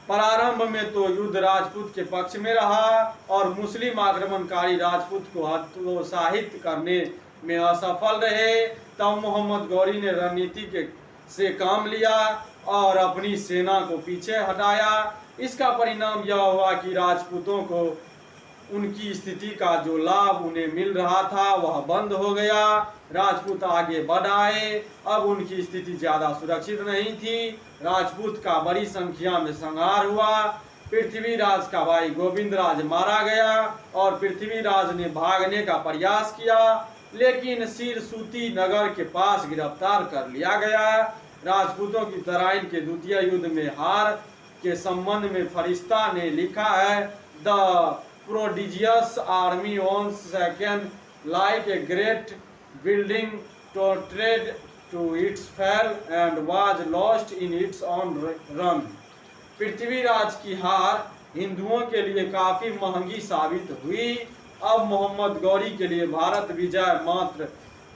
प्रारंभ में तो युद्ध राजपूत के पक्ष में रहा और मुस्लिम आक्रमणकारी राजपूत को हतोत्साहित करने में असफल रहे। तब मोहम्मद गौरी ने रणनीति से काम लिया और अपनी सेना को पीछे हटाया। इसका परिणाम यह हुआ कि राजपूतों को उनकी स्थिति का जो लाभ उन्हें मिल रहा था वह बंद हो गया। राजपूत आगे बढ़ आए, अब उनकी स्थिति ज्यादा सुरक्षित नहीं थी। राजपूत का बड़ी संख्या में संहार हुआ। पृथ्वीराज का भाई गोविंदराज मारा गया और पृथ्वीराज ने भागने का प्रयास किया, लेकिन सिरसूती नगर के पास गिरफ्तार कर लिया गया। राजपूतों की तराइन के द्वितीय युद्ध में हार के संबंध में फरिश्ता ने लिखा है, the prodigious army once second like a great building tottered to its fall and was lost in its own run। Prithviraj की हार हिंदुओं के लिए काफी महंगी साबित हुई। अब मोहम्मद गौरी के लिए भारत विजय मात्र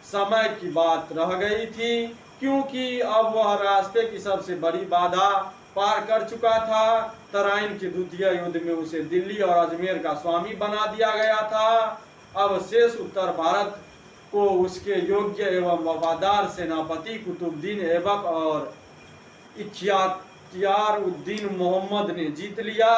समय की बात रह गई थी, क्योंकि अब वह रास्ते की सबसे बड़ी बाधा पार कर चुका था। तराइन के द्वितीय युद्ध में उसे दिल्ली और अजमेर का स्वामी बना दिया गया था। अब शेष उत्तर भारत को उसके योग्य एवं वफादार सेनापति कुतुबुद्दीन ऐबक और इख्तियारुद्दीन मोहम्मद ने जीत लिया।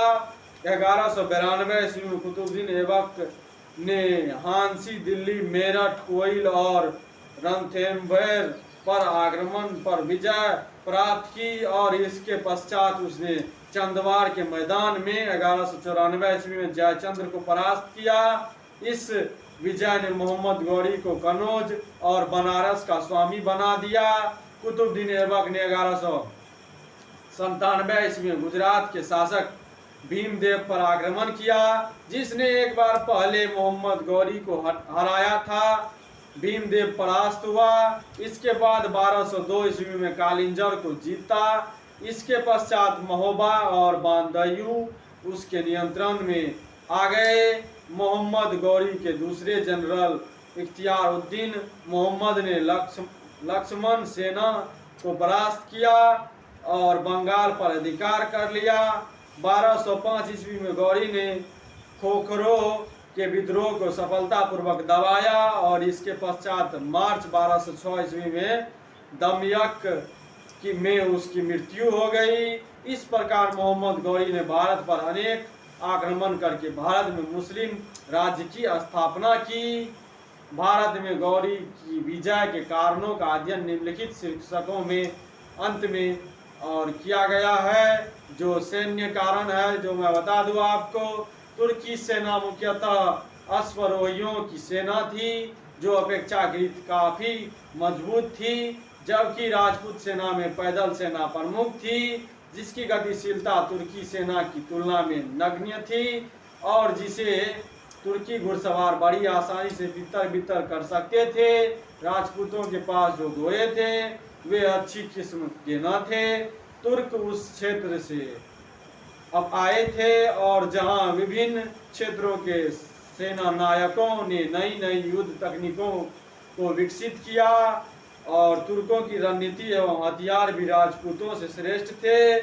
1192 ईस्वी में कुतुबुद्दीन ऐबक ने हांसी, दिल्ली, मेरठ, कोइल और रणथंभौर पर आक्रमण पर विजय प्राप्त की और इसके पश्चात उसने चंदवार के मैदान में 1194 ईस्वी में जयचंद्र को परास्त किया। इस विजय ने मोहम्मद गौरी को कनौज और बनारस का स्वामी बना दिया। कुतुबुद्दीन ऐबक ने 1197 ईस्वी में गुजरात के शासक भीमदेव पर आक्रमण किया, जिसने एक बार पहले मोहम्मद गौरी को हराया था। भीमदेव परास्त हुआ। इसके बाद 1202 ईस्वी में कालिंजर को जीता। इसके पश्चात महोबा और बांदयू उसके नियंत्रण में आ गए। मोहम्मद गौरी के दूसरे जनरल इख्तियारुद्दीन मोहम्मद ने लक्ष्मण सेना को परास्त किया और बंगाल पर अधिकार कर लिया। 1205 ईस्वी में गौरी ने खोखरो के विद्रोह को सफलतापूर्वक दबाया और इसके पश्चात मार्च 1206 ईस्वी में दमयक में उसकी मृत्यु हो गई। इस प्रकार मोहम्मद गौरी ने भारत पर अनेक आक्रमण करके भारत में मुस्लिम राज्य की स्थापना की। भारत में गौरी की विजय के कारणों का अध्ययन निम्नलिखित शीर्षकों में अंत में और किया गया है। जो सैन्य कारण है जो मैं बता दूं आपको, तुर्की सेना मुख्यतः अश्वरोहियों की सेना थी जो अपेक्षाकृत काफी मजबूत थी, जबकि राजपूत सेना में पैदल सेना प्रमुख थी जिसकी गतिशीलता तुर्की सेना की तुलना में नगण्य थी और जिसे तुर्की घुड़सवार बड़ी आसानी से तितर बितर कर सकते थे। राजपूतों के पास जो घोड़े थे वे अच्छी किस्म के न थे। तुर्क उस क्षेत्र से अब आए थे और जहां विभिन्न क्षेत्रों के सेना नायकों ने नई नई युद्ध तकनीकों को विकसित किया और तुर्कों की रणनीति एवं हथियार भी राजपूतों से श्रेष्ठ थे।